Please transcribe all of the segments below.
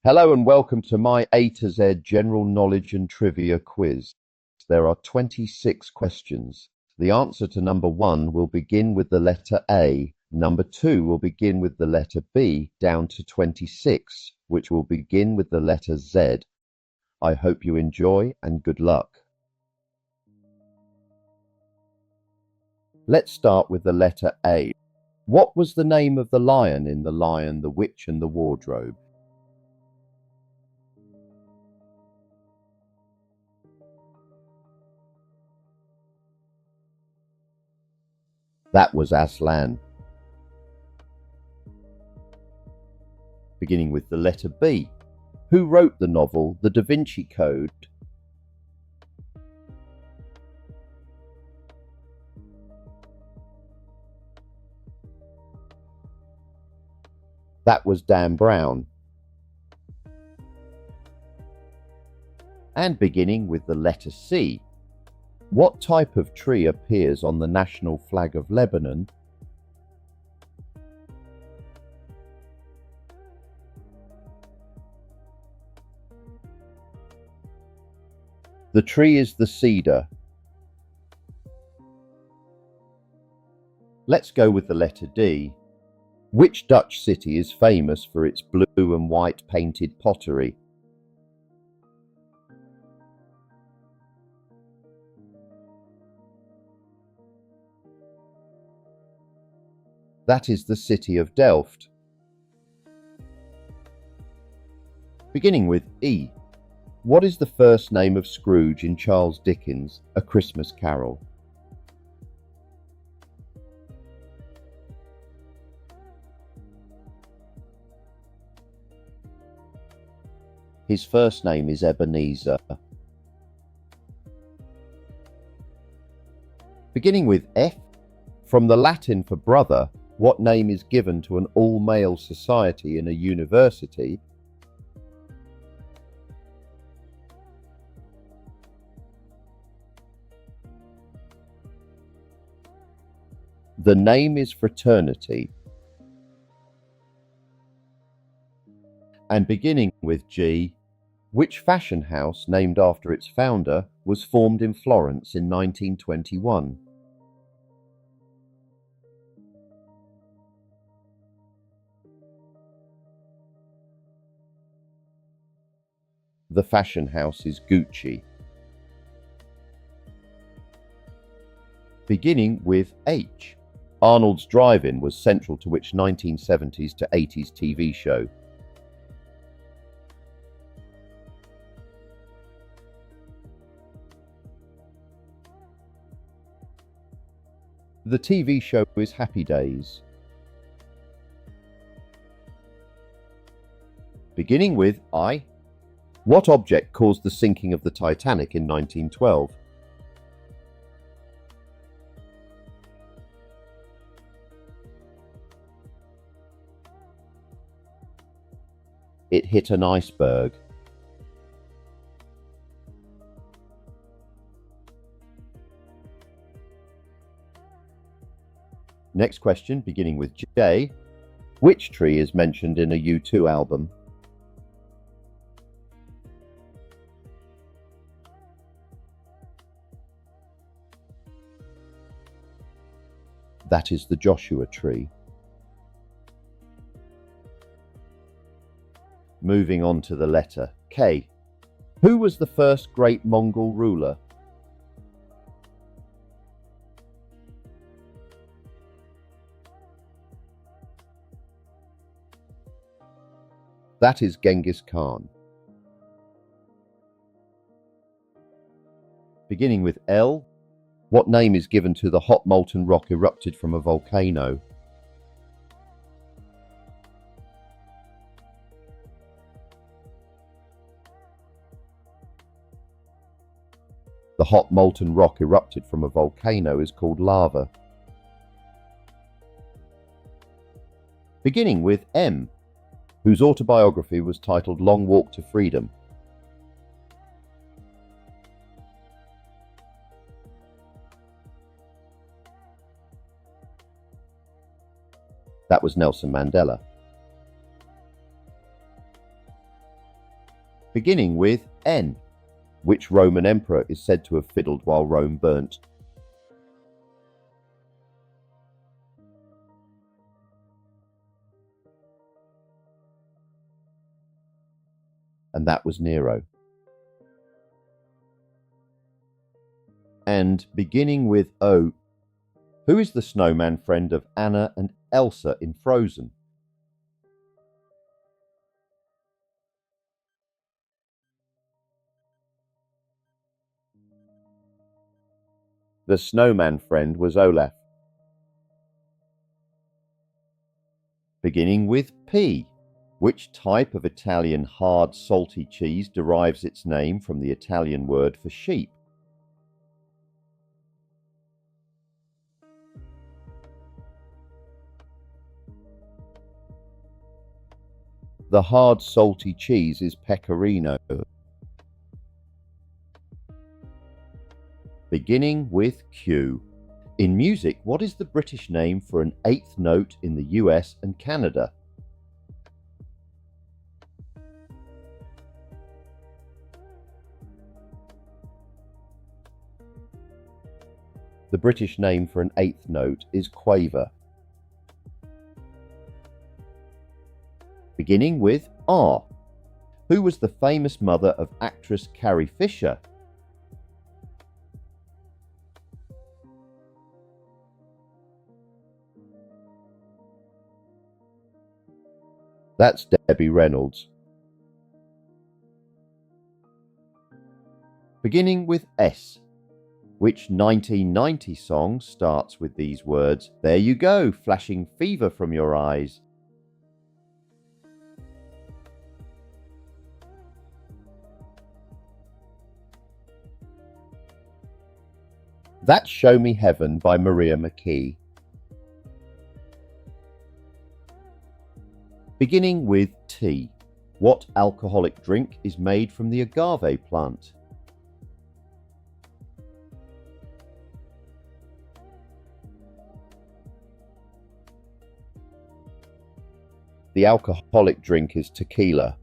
Hello and welcome to my A to Z general knowledge and trivia quiz. There are 26 questions. The answer to number 1 will begin with the letter A. Number 2 will begin with the letter B down to 26, which will begin with the letter Z. I hope you enjoy and good luck. Let's start with the letter A. What was the name of the lion in The Lion, the Witch and the Wardrobe? That was Aslan. Beginning with the letter B. Who wrote the novel The Da Vinci Code? That was Dan Brown. And beginning with the letter C. What type of tree appears on the national flag of Lebanon? The tree is the cedar. Let's go with the letter D. Which Dutch city is famous for its blue and white painted pottery? That is the city of Delft. Beginning with E. What is the first name of Scrooge in Charles Dickens' A Christmas Carol? His first name is Ebenezer. Beginning with F. From the Latin for brother, what name is given to an all-male society in a university? The name is fraternity. And beginning with G, which fashion house named after its founder was formed in Florence in 1921? The fashion house is Gucci. Beginning with H. Arnold's Drive-In was central to which 1970s to 80s TV show? The TV show is Happy Days. Beginning with I. What object caused the sinking of the Titanic in 1912? It hit an iceberg. Next question, beginning with J. Which tree is mentioned in a U2 album? That is the Joshua tree. Moving on to the letter K. Who was the first great Mongol ruler? That is Genghis Khan. Beginning with L. What name is given to the hot molten rock erupted from a volcano? The hot molten rock erupted from a volcano is called lava. Beginning with M, whose autobiography was titled Long Walk to Freedom. That was Nelson Mandela. beginning with N. Which Roman emperor is said to have fiddled while Rome burnt? And that was Nero. And beginning with O, who is the snowman friend of Anna and Elsa in Frozen? The snowman friend was Olaf. Beginning with P, which type of Italian hard salty cheese derives its name from the Italian word for sheep? The hard salty cheese is Pecorino. Beginning with Q. In music, what is the British name for an eighth note in the US and Canada? The British name for an eighth note is quaver. Beginning with R. Who was the famous mother of actress Carrie Fisher? That's Debbie Reynolds. Beginning with S. Which 1990 song starts with these words, "There you go, flashing fever from your eyes"? That's "Show Me Heaven" by Maria McKee. Beginning with T. What alcoholic drink is made from the agave plant? The alcoholic drink is tequila.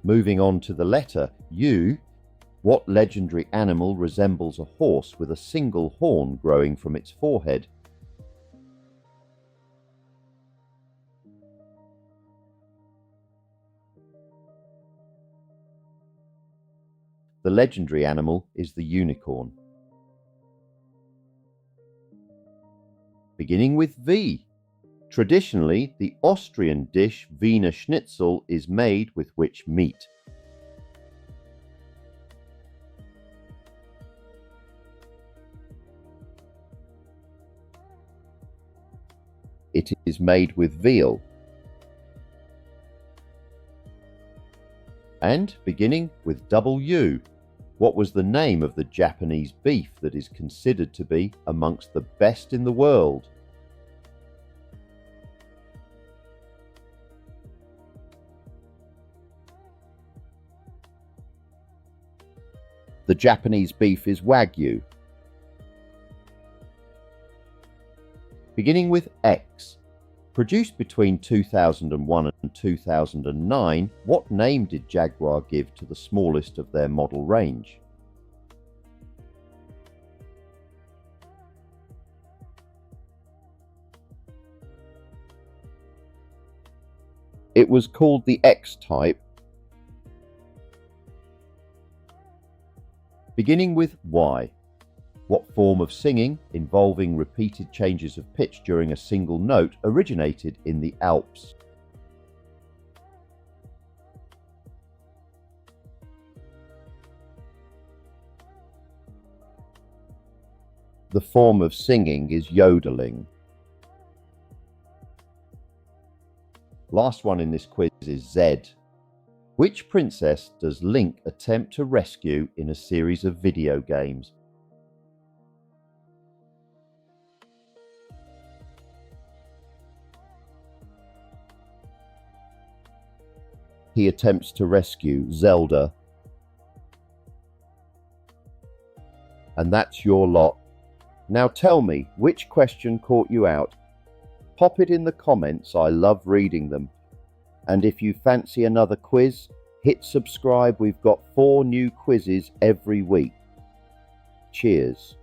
Moving on to the letter U. What legendary animal resembles a horse with a single horn growing from its forehead? The legendary animal is the unicorn. Beginning with V. Traditionally, the Austrian dish Wiener Schnitzel is made with which meat? It is made with veal. And beginning with W. What was the name of the Japanese beef that is considered to be amongst the best in the world? The Japanese beef is Wagyu. Beginning with X. Produced between 2001 and 2009, what name did Jaguar give to the smallest of their model range? It was called the X-Type. Beginning with Y. What form of singing, involving repeated changes of pitch during a single note, originated in the Alps? The form of singing is yodeling. Last one in this quiz is Z. Which princess does Link attempt to rescue in a series of video games? He attempts to rescue Zelda. And that's your lot. Now tell me, which question caught you out? Pop it in the comments, I love reading them. And if you fancy another quiz, hit subscribe. We've got 4 new quizzes every week. Cheers.